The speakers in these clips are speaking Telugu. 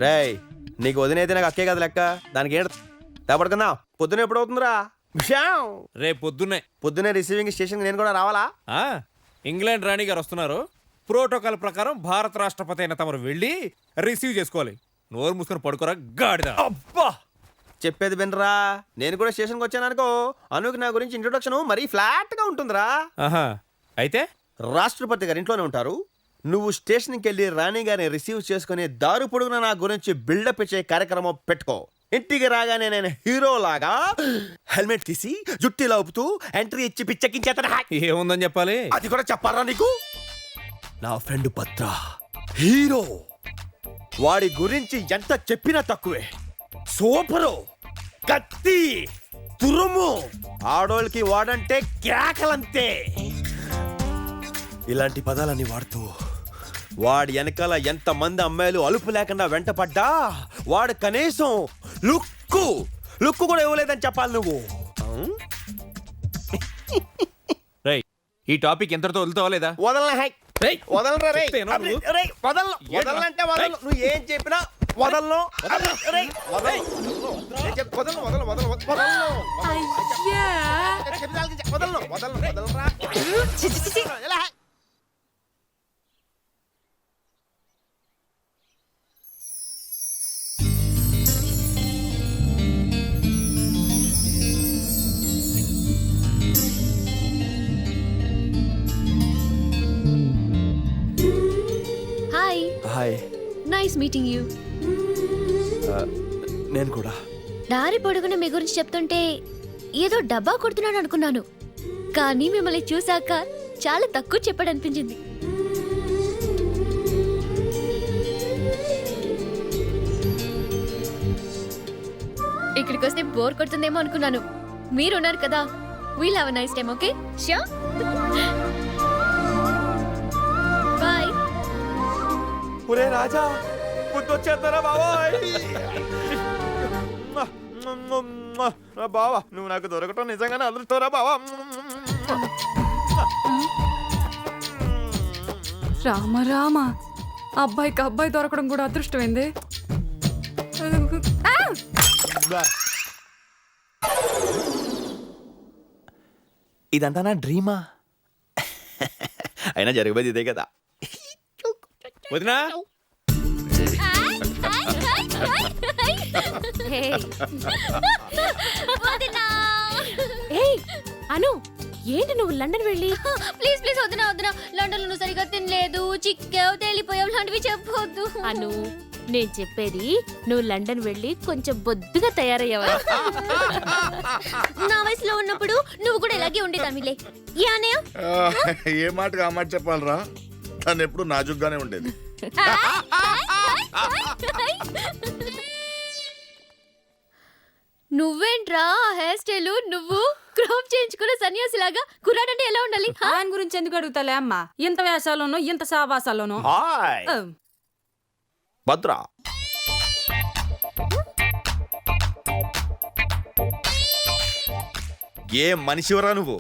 రేయ్ నీకు వదినైతే నాకు అక్కే కదా లెక్క. దానికి ఏంటి పడుకుందా? పొద్దున ఎప్పుడు అవుతుందిరా? రేపు పొద్దునే రిసీవింగ్ స్టేషన్ నేను కూడా రావాలా? ఇంగ్లాండ్ రాణి గారు వస్తున్నారు. ప్రోటోకాల్ ప్రకారం భారత రాష్ట్రపతి అయిన తమరు వెళ్ళి రిసీవ్ చేసుకోవాలి. నోరు మూసుకొని పడుకోరా గాడిద. అబ్బా చెప్పేది వినరా. నేను కూడా స్టేషన్కి వచ్చాను అనుకో, అనుకి నా గురించి ఇంట్రొడక్షన్ మరీ ఫ్లాట్ గా ఉంటుందిరా. అయితే రాష్ట్రపతి గారు ఇంట్లోనే ఉంటారు. నువ్వు స్టేషన్కి వెళ్ళి రాణి గారిని రిసీవ్ చేసుకుని దారు పొడుగున నా గురించి బిల్డప్ ఇచ్చే కార్యక్రమం పెట్టుకో. ఇంటికి రాగానే నేను హీరో లాగా హెల్మెట్ తీసి జుట్టి లాపుతూ ఎంట్రీ ఇచ్చి పిచ్చెక్కించేత. ఏముందని చెప్పాలి? అది కూడా చెప్పారా నీకు? నా ఫ్రెండ్ భద్ర హీరో. వాడి గురించి ఎంత చెప్పినా తక్కువే. సూపరు, కత్తి, తురుము, ఆడోళ్ళకి వాడంటే కేకలంతే. ఇలాంటి పదాలన్నీ వాడుతూ వాడి వెనకాల ఎంత మంది అమ్మాయిలు అలుపు లేకుండా వెంటపడ్డా వాడు కనీసం లుక్కు కూడా ఇవ్వలేదని చెప్పాలి నువ్వు. రేయ్ ఈ టాపిక్ ఎంతటితో వదులుతావా లేదా? వదలంటే వదలను. నువ్వు ఏం చెప్పినా వదలను. హాయ్. Nice meeting you. నేను కూడా. దారి పొడుగున మీ గురించి చెప్తుంటే ఏదో డబ్బా కొడుతున్నాను అనుకున్నాను, కానీ మిమ్మల్ని చూశాక చాలా తక్కువ చెప్పాడనిపించింది. ఇక్కడికి వస్తే బోర్ కొడుతుందేమో అనుకున్నాను. మీరున్నారు కదా. We'll have a nice time. Okay sure. Bye. ఒరే రాజా, గుర్తొచ్చేస్తారా బాబాయ్? బావా నువ్వు నాకు దొరకటం నిజంగానే అదృష్టంరా బావా. రామ రామ, అబ్బాయికి అబ్బాయి దొరకడం కూడా అదృష్టమైంది. ఇదంతా నా డ్రీమా? అయినా జరిగిపోయింది ఇదే కదా. వదినా అను, ఏంటి నువ్వు లండన్ వెళ్ళి? ప్లీజ్ ప్లీజ్ వదినా వదినా, లండన్ లో నువ్వు సరిగా తినలేదు, చిక్కావు, తేలిపోయావు లాంటివి చెప్పొద్దు. అను నేను చెప్పేది, నువ్వు లండన్ వెళ్ళి కొంచెం బొద్దుగా తయారయ్యావా? నా వయసులో ఉన్నప్పుడు నువ్వు కూడా ఇలాగే ఉండేదానిలే. ఏ మాటగా ఆ మాట చెప్పాలరా? తను ఎప్పుడు నాజుగ్గానే ఉండేది. నువ్వేంట్రా హెయిర్ స్టైల్, నువ్వు క్రాప్ చేయించుకున్న సన్యాసిలాగా. కుర్రాడంటే ఎలా ఉండాలి? ఆయన గురించి ఎందుకు అడుగుతాలే అమ్మా? ఇంత వేషాల్లోనూ ఇంత సావాసాల్లోనూ. హాయ్ భద్ర. ఏ మనిషివరా నువ్వు?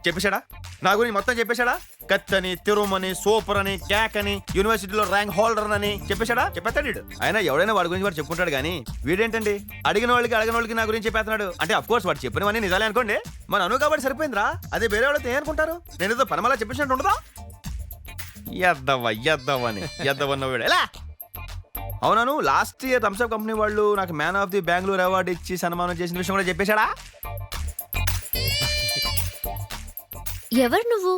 చెప్పేశాడా నా గురించి మొత్తం? చెప్పేశాడా? కత్తని, తిరుమని, సూపర్ అని, క్యాక్ అని, యూనివర్సిటీలో ర్యాంక్ హోల్డర్ అని చెప్పేశాడా? చెప్పేస్తాడు. అయినా ఎవడైనా వాడి గురించి వాడు చెప్పుకుంటాడు కానీ వీడేంటండి అడిగిన వాళ్ళకి నా గురించి చెప్పేస్తున్నాడు. అంటే అఫ్ కోర్స్ వాడు చెప్పినవన్నీ నిజాలే అనుకోండి. మన అను కాబట్టి సరిపోయిందిరా. అదే వేరే వాళ్ళతో ఏమనుకుంటారు? నేను ఏదో పనమలా చెప్పేసినట్టు ఉండదా? ఎద్దవన్న వీడు ఎలా? అవునాను, లాస్ట్ ఇయర్ థమ్స్అప్ కంపెనీ వాళ్ళు నాకు man of the Bengaluru award ఇచ్చి సన్మానం చేసిన విషయం కూడా చెప్పేశాడా? ఎవరు నువ్వు?